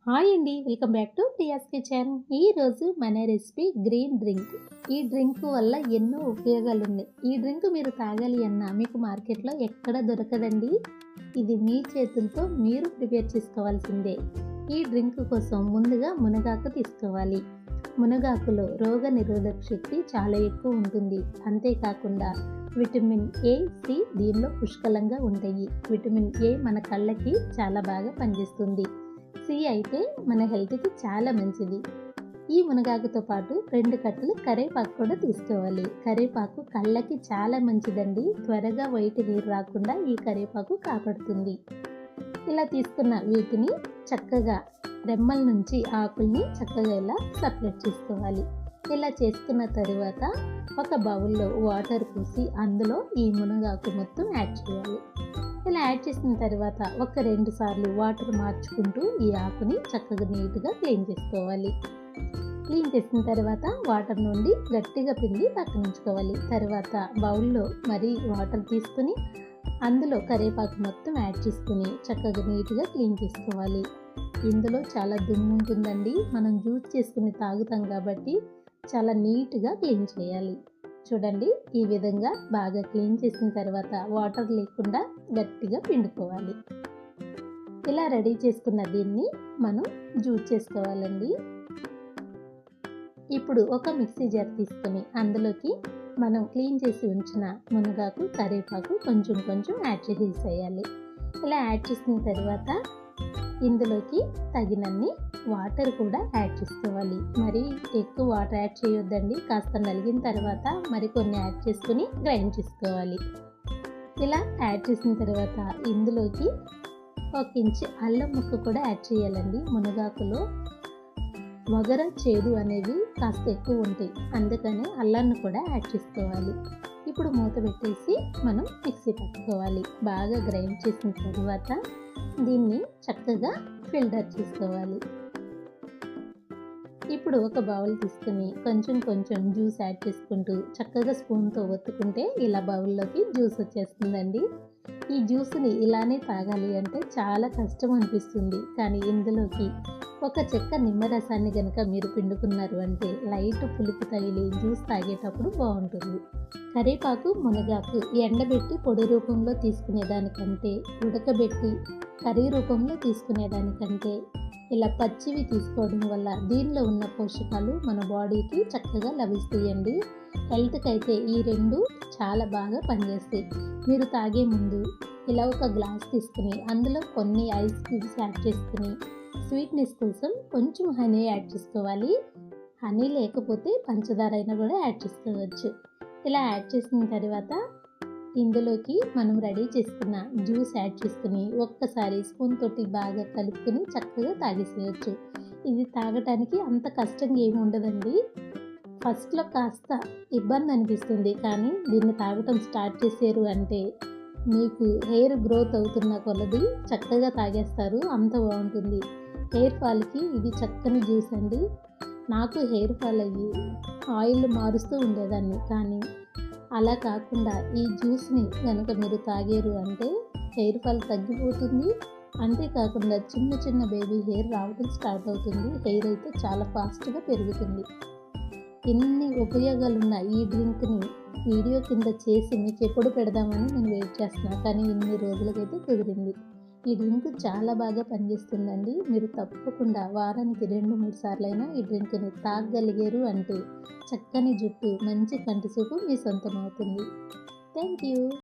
Hi అండి, welcome back to Priya's kitchen. ఈరోజు మన రెసిపీ గ్రీన్ డ్రింక్. ఈ డ్రింక్ వల్ల ఎన్నో ఉపయోగాలు ఉన్నాయి. ఈ డ్రింక్ మీరు తాగాలి అన్నా మీకు మార్కెట్లో ఎక్కడ దొరకదండి. ఇది మీ చేతులతో మీరు ప్రిపేర్ చేసుకోవాల్సిందే. ఈ డ్రింక్ కోసం ముందుగా మునగాకు తీసుకోవాలి. మునగాకులో రోగ నిరోధక శక్తి చాలా ఎక్కువ ఉంటుంది. అంతేకాకుండా విటమిన్ ఏ, సి దీనిలో పుష్కలంగా ఉంటాయి. విటమిన్ ఏ మన కళ్ళకి చాలా బాగా పనిచేస్తుంది. సి అయితే మన హెల్త్కి చాలా మంచిది. ఈ మునగాకుతో పాటు 2 కట్టలు కరివేపాకు కూడా తీసుకోవాలి. కరివేపాకు కళ్ళకి చాలా మంచిదండి. త్వరగా వైట్ హెయిర్ రాకుండా ఈ కరివేపాకు కాపాడుతుంది. ఇలా తీసుకున్న వీటిని చక్కగా రెమ్మల నుంచి ఆకుల్ని చక్కగా ఇలా సపరేట్ చేసుకోవాలి. ఇలా చేసుకున్న తరువాత ఒక బౌల్లో వాటర్ పోసి అందులో ఈ మునగాకు మొత్తం యాడ్ చేయాలి. ఇలా యాడ్ చేసిన తర్వాత ఒక 2 సార్లు వాటర్ మార్చుకుంటూ ఈ ఆకుని చక్కగా నీట్గా క్లీన్ చేసుకోవాలి. క్లీన్ చేసిన తర్వాత వాటర్ నుండి గట్టిగా పిండి పక్కన ఉంచుకోవాలి. తర్వాత బౌల్లో మరి వాటర్ తీసుకుని అందులో కరివేపాకు మొత్తం యాడ్ చేసుకుని చక్కగా నీట్గా క్లీన్ చేసుకోవాలి. ఇందులో చాలా దుమ్ము ఉంటుందండి. మనం జ్యూస్ చేసుకుని తాగుతాం కాబట్టి చాలా నీట్గా క్లీన్ చేయాలి. చూడండి, ఈ విధంగా బాగా క్లీన్ చేసిన తర్వాత వాటర్ లేకుండా గట్టిగా పిండుకోవాలి. ఇలా రెడీ చేసుకున్న దీన్ని మనం జ్యూస్ చేసుకోవాలండి. ఇప్పుడు ఒక మిక్సీ జార్ తీసుకొని అందులోకి మనం క్లీన్ చేసి ఉంచిన మునగాకు, కరివేపాకు కొంచెం కొంచెం యాడ్ చేసేయాలి. ఇలా యాడ్ చేసిన తర్వాత ఇందులోకి తగినన్ని వాటర్ కూడా యాడ్ చేసుకోవాలి. మరి ఎక్కువ వాటర్ యాడ్ చేయొద్దండి. కాస్త నలిగిన తర్వాత మరికొన్ని యాడ్ చేసుకుని గ్రైండ్ చేసుకోవాలి. ఇలా యాడ్ చేసిన తర్వాత ఇందులోకి 1 ఇంచు అల్లం ముక్క కూడా యాడ్ చేయాలండి. మునగాకులో వగర, చేదు అనేవి కాస్త ఎక్కువ ఉంటాయి. అందుకని అల్లాన్ని కూడా యాడ్ చేసుకోవాలి. ఇప్పుడు మూత పెట్టేసి మనం మిక్సీ పట్టుకోవాలి. బాగా గ్రైండ్ చేసిన తర్వాత దీన్ని చక్కగా ఫిల్టర్ చేసుకోవాలి. ఇప్పుడు ఒక బౌల్ తీసుకుని కొంచెం కొంచెం జ్యూస్ యాడ్ చేసుకుంటూ చక్కగా స్పూన్తో ఒత్తుకుంటే ఇలా బౌల్లోకి జ్యూస్ వచ్చేస్తుందండి. ఈ జ్యూస్ని ఇలానే తాగాలి అంటే చాలా కష్టం అనిపిస్తుంది. కానీ ఇందులోకి ఒక చెక్క నిమ్మరసాన్ని కనుక మీరు పిండుకున్నారు అంటే లైట్ పులుపు తగిలి జ్యూస్ తాగేటప్పుడు బాగుంటుంది. కరివేపాకు, మునగాకు ఎండబెట్టి పొడి రూపంలో తీసుకునేదానికంటే ఉడకబెట్టి కర్రీ రూపంలో తీసుకునేదానికంటే ఇలా పచ్చివి తీసుకోవడం వల్ల దీనిలో ఉన్న పోషకాలు మన బాడీకి చక్కగా లభిస్తాయండి. హెల్త్కి అయితే ఈ 2 చాలా బాగా పనిచేస్తాయి. మీరు తాగే ముందు ఇలా ఒక గ్లాస్ తీసుకుని అందులో కొన్ని ఐస్ క్యూబ్స్ యాడ్ చేసుకుని స్వీట్నెస్ కోసం కొంచెం హనీ యాడ్ చేసుకోవాలి. హనీ లేకపోతే పంచదార అయినా కూడా యాడ్ చేసుకోవచ్చు. ఇలా యాడ్ చేసిన తర్వాత ఇందులోకి మనం రెడీ చేసుకున్న జ్యూస్ యాడ్ చేసుకుని ఒక్కసారి స్పూన్ తోటి బాగా కలుపుకొని చక్కగా తాగేసేయచ్చు. ఇది తాగటానికి అంత కష్టంగా ఏమి ఉండదండి. ఫస్ట్లో కాస్త ఇబ్బంది అనిపిస్తుంది, కానీ దీన్ని తాగటం స్టార్ట్ చేశారు అంటే మీకు హెయిర్ గ్రోత్ అవుతున్న కొలది చక్కగా తాగేస్తారు. అంత బాగుంటుంది. హెయిర్ ఫాల్కి ఇది చక్కని జ్యూస్ అండి. నాకు హెయిర్ ఫాల్ అయ్యి ఆయిల్ మారుస్తూ ఉండేదాన్ని, కానీ అలా కాకుండా ఈ జ్యూస్ని కనుక మీరు తాగారు అంటే హెయిర్ ఫాల్ తగ్గిపోతుంది. అంతేకాకుండా చిన్న చిన్న బేబీ హెయిర్ రావడం స్టార్ట్ అవుతుంది. హెయిర్ అయితే చాలా ఫాస్ట్గా పెరుగుతుంది. ఎన్ని ఉపయోగాలున్న ఈ డ్రింక్ని వీడియో కింద చేసి మీకు ఎప్పుడు పెడదామని నేను వెయిట్ చేస్తున్నాను, కానీ ఇన్ని రోజులకైతే కుదిరింది. ఈ డ్రింక్ చాలా బాగా పనిచేస్తుందండి. మీరు తప్పకుండా వారానికి 2-3 సార్లైనా ఈ డ్రింక్ని తాగగలిగారు అంటే చక్కని జుట్టు, మంచి కంటి చూపు మీ సొంతం అవుతుంది. Thank you.